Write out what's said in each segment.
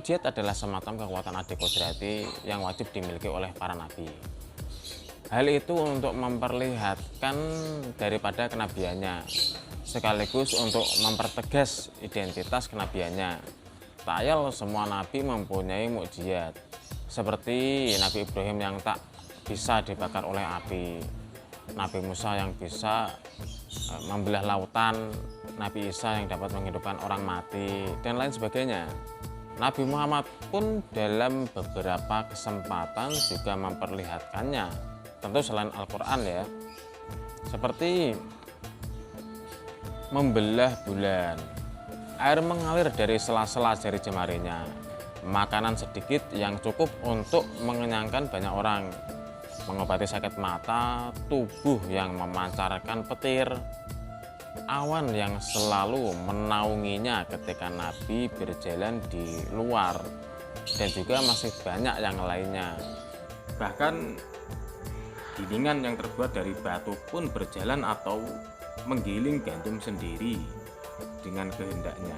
Mukjizat adalah semacam kekuatan ade kodrati yang wajib dimiliki oleh para nabi. Hal itu untuk memperlihatkan daripada kenabiannya, sekaligus untuk mempertegas identitas kenabiannya. Tayal semua nabi mempunyai mukjizat, seperti Nabi Ibrahim yang tak bisa dibakar oleh api, Nabi Musa yang bisa membelah lautan, Nabi Isa yang dapat menghidupkan orang mati, dan lain sebagainya. Nabi Muhammad pun dalam beberapa kesempatan juga memperlihatkannya, tentu selain Al-Quran ya, seperti membelah bulan, air mengalir dari sela-sela jari jemarinya, makanan sedikit yang cukup untuk mengenyangkan banyak orang, mengobati sakit mata, tubuh yang memancarkan petir, awan yang selalu menaunginya ketika Nabi berjalan di luar, dan juga masih banyak yang lainnya. Bahkan gilingan yang terbuat dari batu pun berjalan atau menggiling gandum sendiri dengan kehendaknya.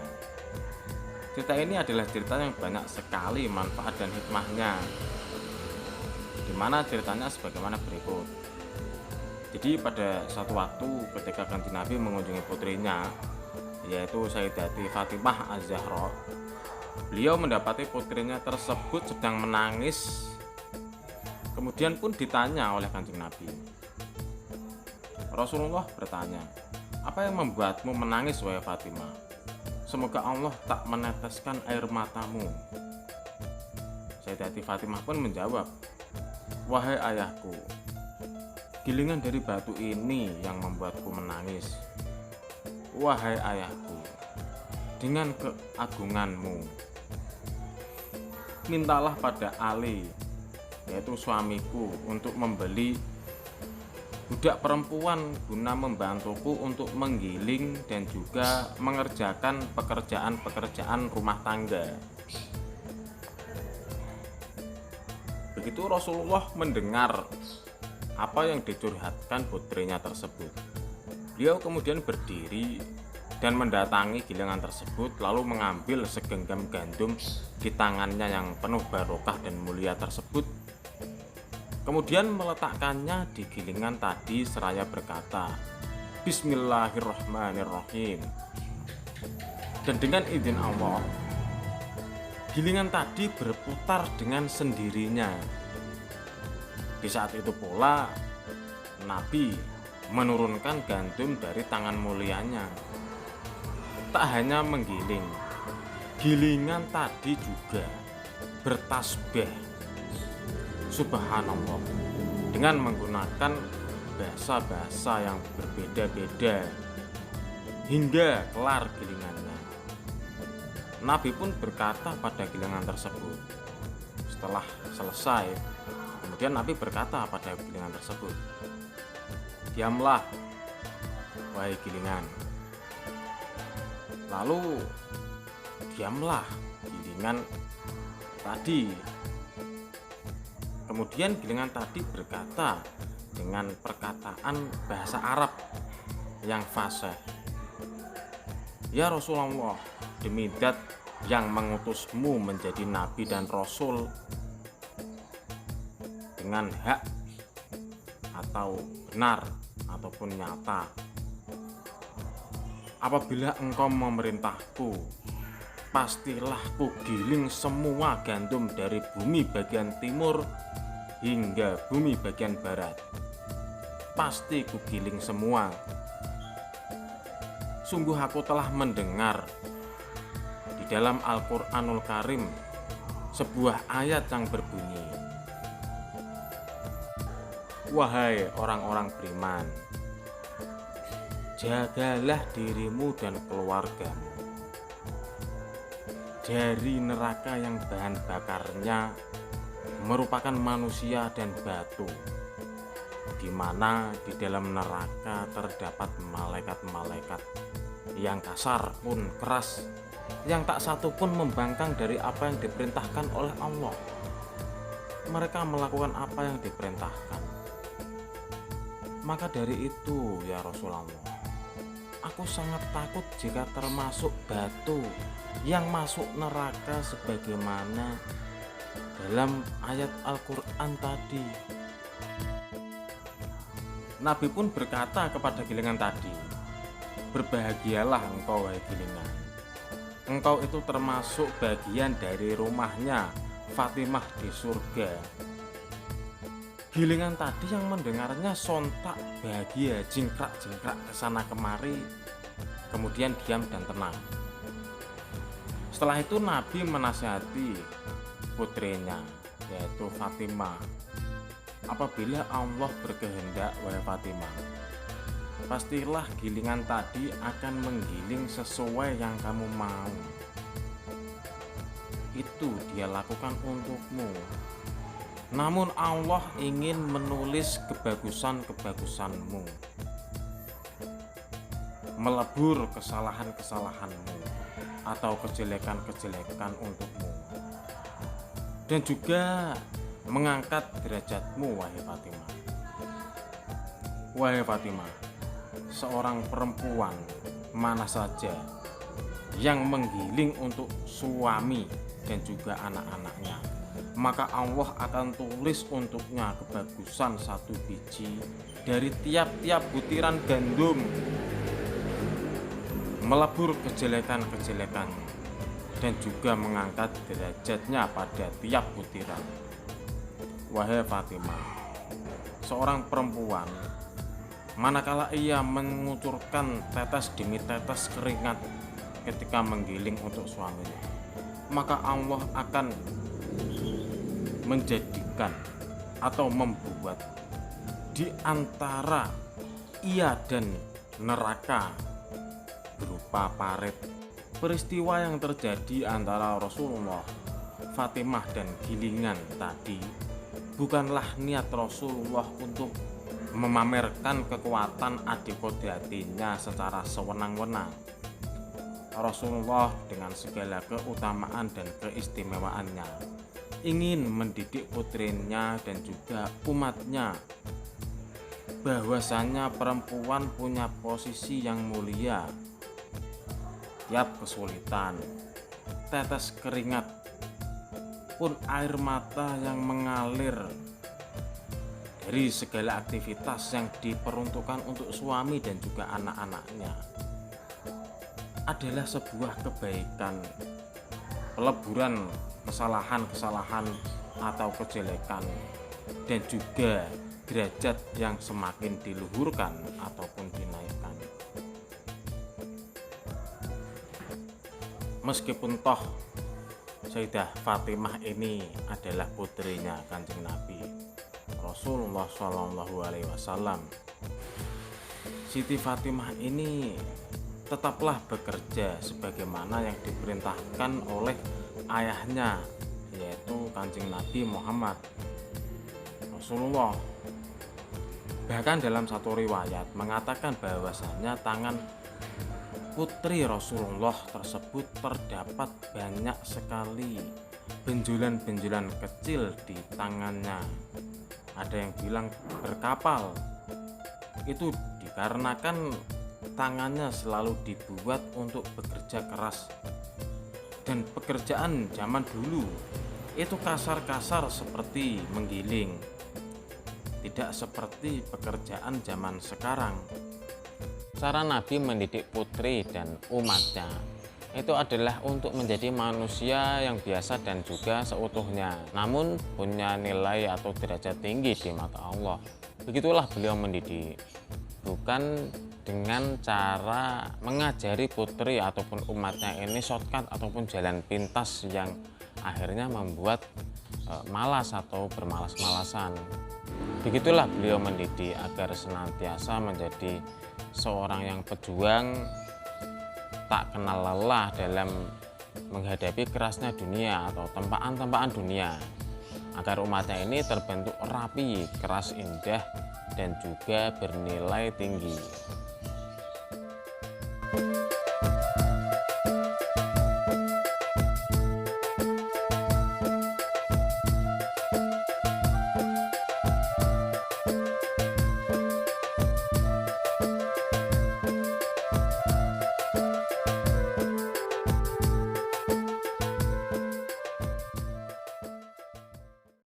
Cerita ini adalah cerita yang banyak sekali manfaat dan hikmahnya, di mana ceritanya sebagaimana berikut. Jadi pada suatu waktu ketika Kanjeng Nabi mengunjungi putrinya, yaitu Sayyidati Fatimah Az-Zahra, beliau mendapati putrinya tersebut sedang menangis. Kemudian pun ditanya oleh Kanjeng Nabi. Rasulullah bertanya, "Apa yang membuatmu menangis, wahai Fatimah? Semoga Allah tak meneteskan air matamu." Sayyidati Fatimah pun menjawab, "Wahai ayahku, gilingan dari batu ini yang membuatku menangis. Wahai ayahku, dengan keagunganmu, mintalah pada Ali, yaitu suamiku, untuk membeli budak perempuan guna membantuku untuk menggiling dan juga mengerjakan pekerjaan-pekerjaan rumah tangga." Begitu Rasulullah mendengar apa yang dicurhatkan putrinya tersebut, beliau kemudian berdiri dan mendatangi gilingan tersebut, lalu mengambil segenggam gandum di tangannya yang penuh barokah dan mulia tersebut, kemudian meletakkannya di gilingan tadi seraya berkata, "Bismillahirrahmanirrahim." Dan dengan izin Allah, gilingan tadi berputar dengan sendirinya. Di saat itu pula Nabi menurunkan gandum dari tangan mulianya. Tak hanya menggiling, gilingan tadi juga bertasbih Subhanallah dengan menggunakan bahasa-bahasa yang berbeda-beda hingga kelar gilingannya. Nabi pun berkata pada gilingan tersebut setelah selesai. Kemudian Nabi berkata pada gilingan tersebut, "Diamlah, wahai gilingan." Lalu diamlah gilingan tadi. Kemudian gilingan tadi berkata dengan perkataan bahasa Arab yang fasih, "Ya Rasulullah, demi zat yang mengutusmu menjadi nabi dan rasul dengan hak atau benar ataupun nyata, apabila engkau memerintahku, pastilah ku giling semua gandum dari bumi bagian timur hingga bumi bagian barat. Pasti ku giling semua. Sungguh aku telah mendengar di dalam Al-Quranul Karim sebuah ayat yang berbunyi, wahai orang-orang beriman, jagalah dirimu dan keluargamu dari neraka yang bahan bakarnya merupakan manusia dan batu, di mana di dalam neraka terdapat malaikat-malaikat yang kasar pun keras, yang tak satu pun membangkang dari apa yang diperintahkan oleh Allah. Mereka melakukan apa yang diperintahkan. Maka dari itu ya Rasulullah, aku sangat takut jika termasuk batu yang masuk neraka sebagaimana dalam ayat Al-Quran tadi. Nabi pun berkata kepada gilingan tadi, berbahagialah engkau wahai gilingan. Engkau itu termasuk bagian dari rumahnya Fatimah di surga. Gilingan tadi yang mendengarnya sontak bahagia, jingkrak-jingkrak kesana kemari, kemudian diam dan tenang. Setelah itu Nabi menasihati putrinya, yaitu Fatimah. Apabila Allah berkehendak, wahai Fatimah, pastilah gilingan tadi akan menggiling sesuai yang kamu mau. Itu dia lakukan untukmu. Namun Allah ingin menulis kebagusan-kebagusanmu, melebur kesalahan-kesalahanmu atau kejelekan-kejelekan untukmu, dan juga mengangkat derajatmu, wahai Fatimah. Wahai Fatimah, seorang perempuan mana saja yang menggiling untuk suami dan juga anak-anaknya, maka Allah akan tulis untuknya kebagusan 1 biji dari tiap-tiap butiran gandum, melebur kejelekan-kejelekan dan juga mengangkat derajatnya pada tiap butiran. Wahai Fatimah, seorang perempuan manakala ia mengucurkan tetes demi tetes keringat ketika menggiling untuk suaminya, maka Allah akan menjadikan atau membuat di antara ia dan neraka berupa parit. Peristiwa yang terjadi antara Rasulullah, Fatimah dan gilingan tadi bukanlah niat Rasulullah untuk memamerkan kekuatan adik kodratinya secara sewenang-wenang. Rasulullah dengan segala keutamaan dan keistimewaannya ingin mendidik putrinya dan juga umatnya bahwasanya perempuan punya posisi yang mulia. Tiap kesulitan, tetes keringat pun air mata yang mengalir dari segala aktivitas yang diperuntukkan untuk suami dan juga anak-anaknya adalah sebuah kebaikan, peleburan kesalahan-kesalahan atau kejelekan, dan juga derajat yang semakin diluhurkan ataupun dinaikkan. Meskipun toh Sayyidah Fatimah ini adalah putrinya Kanjeng Nabi Rasulullah SAW, Siti Fatimah ini tetaplah bekerja sebagaimana yang diperintahkan oleh ayahnya, yaitu Kanjeng Nabi Muhammad Rasulullah. Bahkan dalam satu riwayat mengatakan bahwasanya tangan putri Rasulullah tersebut terdapat banyak sekali benjolan-benjolan kecil di tangannya. Ada yang bilang berkapal. Itu dikarenakan tangannya selalu dibuat untuk bekerja keras, dan pekerjaan zaman dulu itu kasar-kasar seperti menggiling, tidak seperti pekerjaan zaman sekarang. Cara Nabi mendidik putri dan umatnya itu adalah untuk menjadi manusia yang biasa dan juga seutuhnya, namun punya nilai atau derajat tinggi di mata Allah. Begitulah beliau mendidik, bukan dengan cara mengajari putri ataupun umatnya ini shortcut ataupun jalan pintas yang akhirnya membuat malas atau bermalas-malasan. Begitulah beliau mendidik agar senantiasa menjadi seorang yang pejuang, tak kenal lelah dalam menghadapi kerasnya dunia atau tempaan-tempaan dunia, agar umatnya ini terbentuk rapi, keras, indah, dan juga bernilai tinggi.